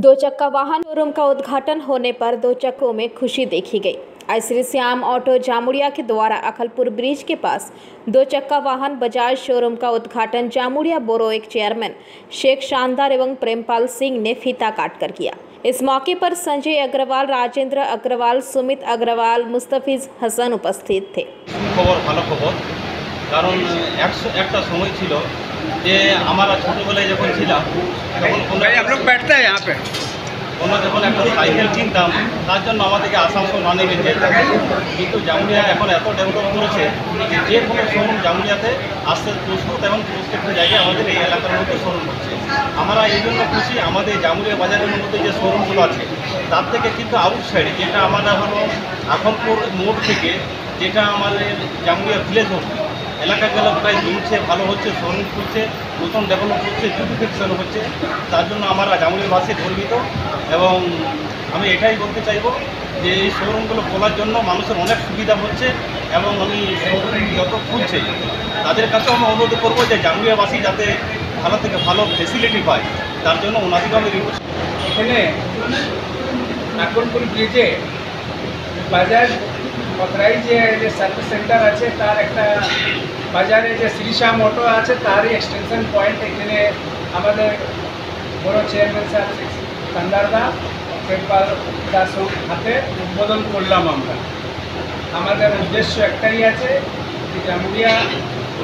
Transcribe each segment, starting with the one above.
दो चक्का वाहन शोरूम का उद्घाटन होने पर दो चक्कों में खुशी देखी गई। आज श्री श्याम ऑटो जामुड़िया के द्वारा अकलपुर ब्रिज के पास दो चक्का वाहन बजाज शोरूम का उद्घाटन जामुड़िया बोरोइक चेयरमैन शेख शानदार एवं प्रेमपाल सिंह ने फीता काटकर किया। इस मौके पर संजय अग्रवाल, राजेंद्र अग्रवाल, सुमित अग्रवाल, मुस्तफिज हसन उपस्थित थे। खबर ভালো খবর, কারণ একটা সময় ছিল যে আমরা ছোটবেলায় যখন ছিলাম তখন কোনো যখন একটা সাইকেল কিনতাম তার জন্য আমাদেরকে আসানসোল রানিং যেতে হতো, কিন্তু জামুড়িয়া এখন এত ডেভেলপ করেছে যে কোনো শোরুম জামুড়িয়াতে আসতে প্রস্তুত এবং প্রত্যেকটা জায়গায় আমাদের এই এলাকার মধ্যে শোরুম হচ্ছে। আমরা এই জন্য খুশি, আমাদের জামুড়িয়া বাজারের মধ্যে যে শোরুমগুলো আছে তার থেকে কিন্তু আউটসাইডে যেটা আমরা হলো আখমপুর মোড় থেকে যেটা আমাদের জামুড়িয়া ভিলেজ হচ্ছে এলাকাগুলো প্রায় জমছে, ভালো হচ্ছে, শোরুম খুলছে, নতুন ডেভেলপ হচ্ছে, বিউটিফিকেশন হচ্ছে। তার জন্য আমরা জামুড়িয়াবাসী গর্বিত এবং আমি এটাই বলতে চাইব যে এই শোরুমগুলো খোলার জন্য মানুষের অনেক সুবিধা হচ্ছে এবং আমি শোরুম যত খুলছে তাদের কাছেও আমি অনুরোধ করবো যে জামুড়িয়াবাসী যাতে ভালো থেকে ভালো ফেসিলিটি পায়, তার জন্য ওনাদেরকে আমি রিকোয়েস্ট। এখানে আকলপুর ব্রিজে বাজার অথরাইজ যে সার্ভিস সেন্টার আছে তার একটা বাজারে যে শ্রী শ্যাম অটো আছে তারই এক্সটেনশন পয়েন্ট এখানে আমাদের বড় চেয়ারম্যান স্যার কান্দারদা প্রেমপাল দাস হাতে উদ্বোধন করলাম। আমরা আমাদের উদ্দেশ্য একটাই আছে যে জামুড়িয়া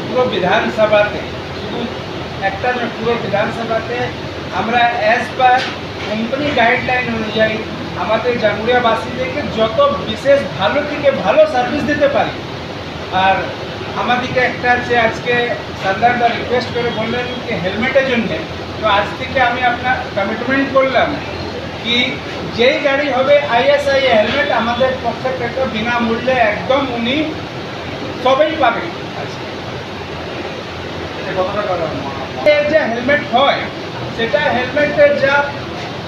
পুরো বিধানসভাতে, শুধু একটা নয়, পুরো বিধানসভাতে আমরা অ্যাজ পার কোম্পানি গাইডলাইন অনুযায়ী আমাদের জামুড়িয়াবাসীদেরকে যত বিশেষ ভালো থেকে ভালো সার্ভিস দিতে পারি। আর আমাদেরকে একটা আছে আজকে সান্দারদা রিকোয়েস্ট করে বললেন যে হেলমেটের জন্য, তো আজ থেকে আমি আপনার কমিটমেন্ট করলাম কি যেই গাড়ি হবে ISI হেলমেট আমাদের পক্ষে থেকে বিনামূল্যে একদম উনি সবাই পাবে। যে হেলমেট হয় সেটা হেলমেটের যা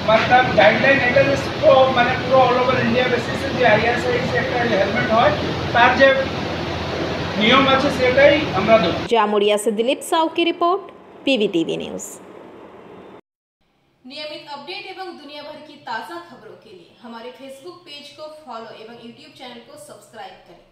मतलब गाइडलाइन এটা মানে পুরো অল ওভার ইন্ডিয়া বেসিসে যে ISI একটা হেলমেট হয় তার যে নিয়ম আছে সেটাই আমরা দেব। जामुड़िया से दिलीप साव की रिपोर्ट, PVTV न्यूज। नियमित अपडेट एवं दुनिया भर की ताज़ा खबरों के लिए हमारे फेसबुक पेज को फॉलो एवं यूट्यूब चैनल को सब्सक्राइब करें।